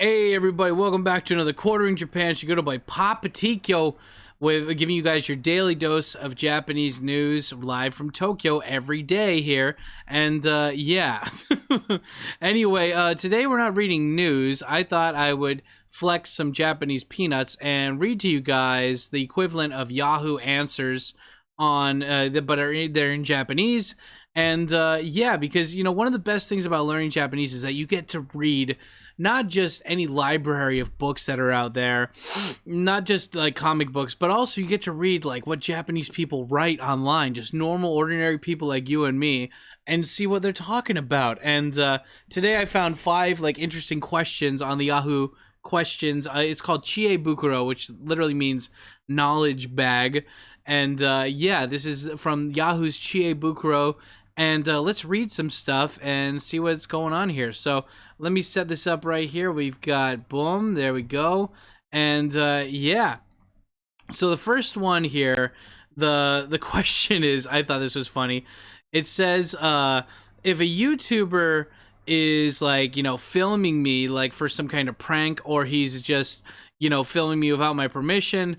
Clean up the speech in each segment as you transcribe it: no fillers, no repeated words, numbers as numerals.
Hey everybody, welcome back to another Quartering Japan. You go to by Papa Tikyo with giving you guys your daily dose of Japanese news live from Tokyo every day here. And yeah. Anyway, today we're not reading news. I thought I would flex some Japanese peanuts and read to you guys the equivalent of Yahoo answers on they're in Japanese. And yeah, because one of the best things about learning Japanese is that you get to read not just any library of books that are out there, not just like comic books, but also you get to read like what Japanese people write online, just normal, ordinary people like you and me, and see what they're talking about. And today I found 5 like interesting questions on the Yahoo questions. It's called Chie Bukuro, which literally means knowledge bag. And yeah, this is from Yahoo's Chie Bukuro. And let's read some stuff and see what's going on here. So let me set this up right here. We've got, boom, there we go. And yeah. So the first one here, the question is, I thought this was funny. It says, if a YouTuber is like, filming me like for some kind of prank, or he's just, filming me without my permission,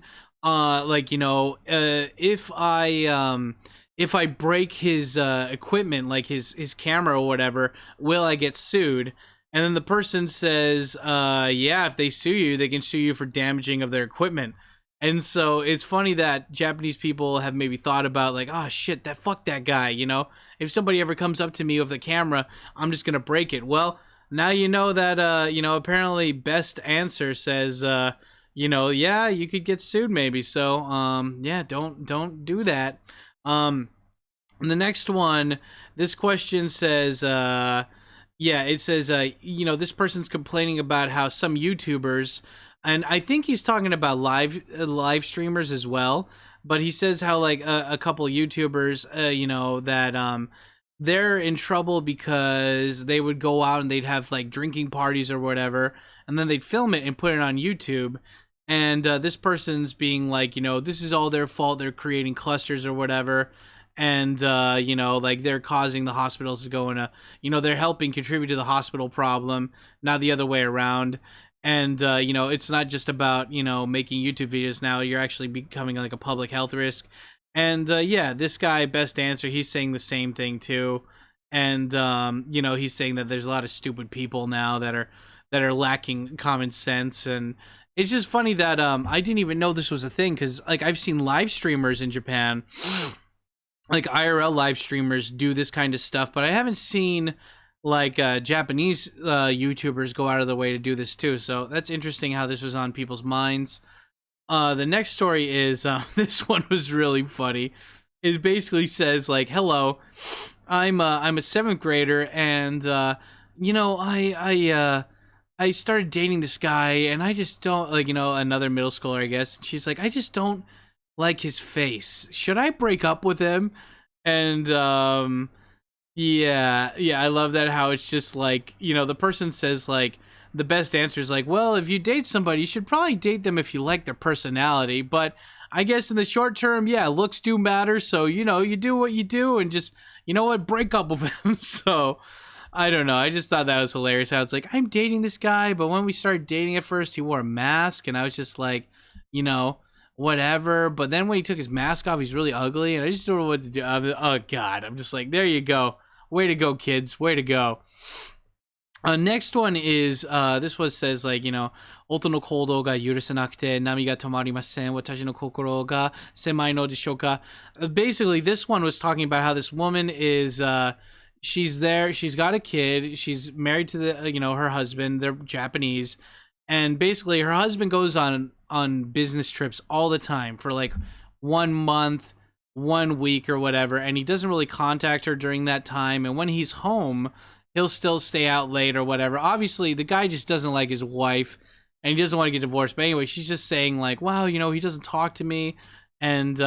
if I break his equipment, like his camera or whatever, will I get sued? And then the person says, yeah, if they sue you, they can sue you for damaging of their equipment. And so it's funny that Japanese people have maybe thought about like, oh shit, fuck that guy, If somebody ever comes up to me with the camera, I'm just gonna break it. Well, now you know that, apparently best answer says, yeah, you could get sued maybe. So, yeah, don't do that. And the next one, this question says, yeah, it says, this person's complaining about how some YouTubers, and I think he's talking about live streamers as well, but he says how like a couple YouTubers, that they're in trouble because they would go out and they'd have like drinking parties or whatever, and then they'd film it and put it on YouTube. And this person's being like, this is all their fault. They're creating clusters or whatever. And, like they're causing the hospitals to go in they're helping contribute to the hospital problem, not the other way around. And, it's not just about, making YouTube videos now. You're actually becoming like a public health risk. And, yeah, this guy, best answer, he's saying the same thing too. And, he's saying that there's a lot of stupid people now that are lacking common sense. And it's just funny that I didn't even know this was a thing, because like I've seen live streamers in Japan, like IRL live streamers do this kind of stuff, but I haven't seen like Japanese YouTubers go out of the way to do this too. So that's interesting how this was on people's minds. The next story is this one was really funny. It basically says like, "Hello, I'm a 7th grader, and I started dating this guy, and I just don't like, another middle schooler, I guess. And she's like, I just don't like his face. Should I break up with him?" And yeah, I love that, how it's just like, the person says like, the best answer is like, well, if you date somebody, you should probably date them if you like their personality. But I guess in the short term, yeah, looks do matter. So, you do what you do, and just, break up with him. So I don't know. I just thought that was hilarious. How it's like, I'm dating this guy, but when we started dating at first, he wore a mask, and I was just like, whatever. But then when he took his mask off, he's really ugly, and I just don't know what to do. Oh God, I'm just like, there you go. Way to go, kids. Way to go. Next one is, this one says like, "Oto no koudou ga yurusanakute nami ga tomarimasen, watashi no kokoro ga semai no desho ka." Basically, this one was talking about how this woman is, she's there, she's got a kid, she's married to the, her husband, they're Japanese, and basically her husband goes on business trips all the time for like 1 month, 1 week or whatever, and he doesn't really contact her during that time, and when he's home, he'll still stay out late or whatever. Obviously, the guy just doesn't like his wife, and he doesn't want to get divorced, but anyway, she's just saying like, wow, he doesn't talk to me, and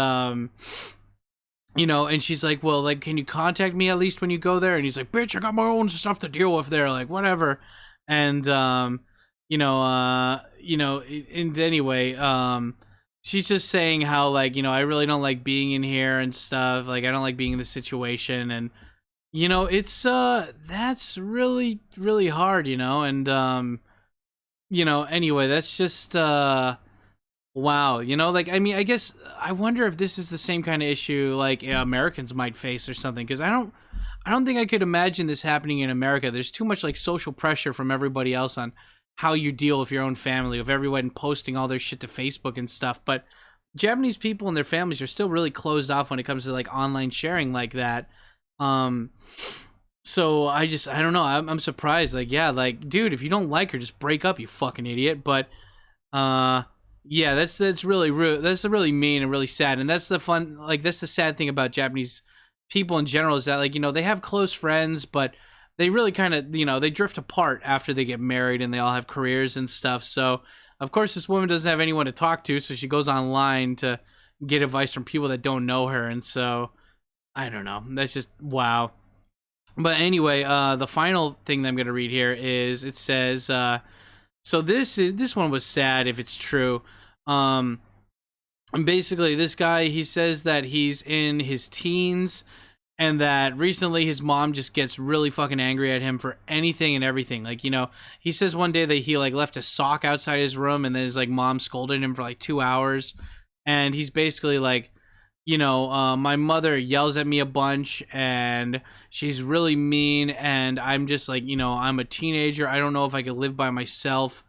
and she's like, well, like, can you contact me at least when you go there? And he's like, bitch, I got my own stuff to deal with there, like, whatever. And, and anyway, she's just saying how, like, I really don't like being in here and stuff. Like, I don't like being in this situation. And, it's, that's really, really hard, and, anyway, that's just wow. Like, I mean, I guess I wonder if this is the same kind of issue like Americans might face or something, because I don't think I could imagine this happening in America. There's too much like social pressure from everybody else on how you deal with your own family, of everyone posting all their shit to Facebook and stuff. But Japanese people and their families are still really closed off when it comes to like online sharing like that. So I don't know. I'm surprised. Like, yeah, like, dude, if you don't like her, just break up, you fucking idiot. But yeah, that's really rude. That's really mean and really sad. And that's the fun. Like, that's the sad thing about Japanese people in general, is that like, they have close friends, but they really kind of, they drift apart after they get married and they all have careers and stuff. So of course this woman doesn't have anyone to talk to, so she goes online to get advice from people that don't know her. And so I don't know, that's just wow. But anyway, the final thing that I'm gonna read here is, it says so this one was sad if it's true. And basically this guy, he says that he's in his teens and that recently his mom just gets really fucking angry at him for anything and everything. Like, he says one day that he like left a sock outside his room, and then his like mom scolded him for like 2 hours. And he's basically like, my mother yells at me a bunch and she's really mean, and I'm just like, I'm a teenager. I don't know if I could live by myself.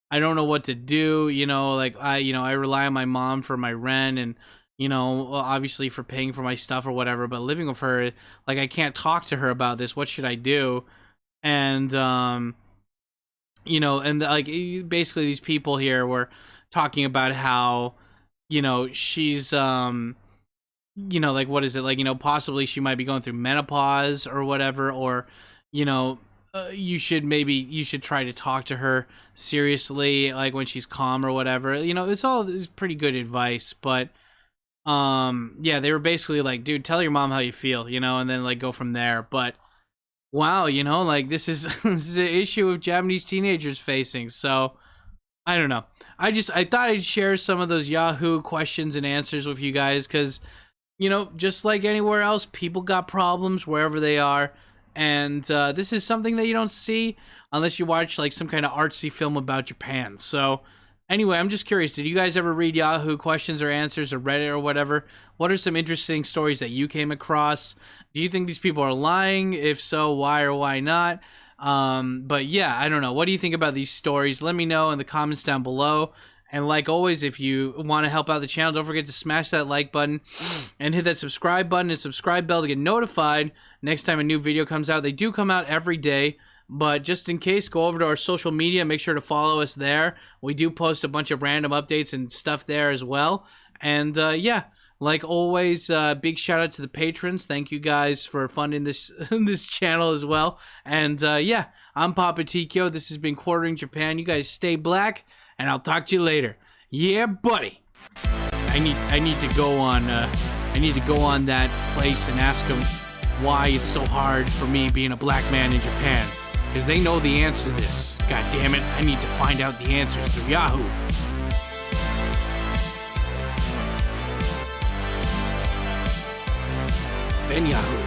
I don't know what to do. Like I rely on my mom for my rent and, obviously for paying for my stuff or whatever, but living with her, like, I can't talk to her about this. What should I do? And, and like, basically these people here were talking about how, she's, like, what is it? Like, possibly she might be going through menopause or whatever, or, you should try to talk to her seriously, like when she's calm or whatever. It's pretty good advice, but yeah, they were basically like, dude, tell your mom how you feel, and then like go from there. But wow, like this is this is an issue of Japanese teenagers facing. So I don't know. I thought I'd share some of those Yahoo questions and answers with you guys, because just like anywhere else, people got problems wherever they are. And this is something that you don't see unless you watch like some kind of artsy film about Japan. So anyway, I'm just curious, did you guys ever read Yahoo questions or answers or Reddit or whatever? What are some interesting stories that you came across? Do you think these people are lying? If so, why or why not? But yeah, I don't know. What do you think about these stories? Let me know in the comments down below. And like always, if you want to help out the channel, don't forget to smash that like button and hit that subscribe button and subscribe bell to get notified next time a new video comes out. They do come out every day, but just in case, go over to our social media. Make sure to follow us there. We do post a bunch of random updates and stuff there as well. And yeah, like always, big shout out to the patrons. Thank you guys for funding this this channel as well. And yeah, I'm Papa Tikio. This has been Quartering Japan. You guys stay black, and I'll talk to you later. Yeah, buddy. I need to go on that place and ask them why it's so hard for me being a black man in Japan, because they know the answer to this. God damn it, I need to find out the answers through Yahoo. Ben Yahoo.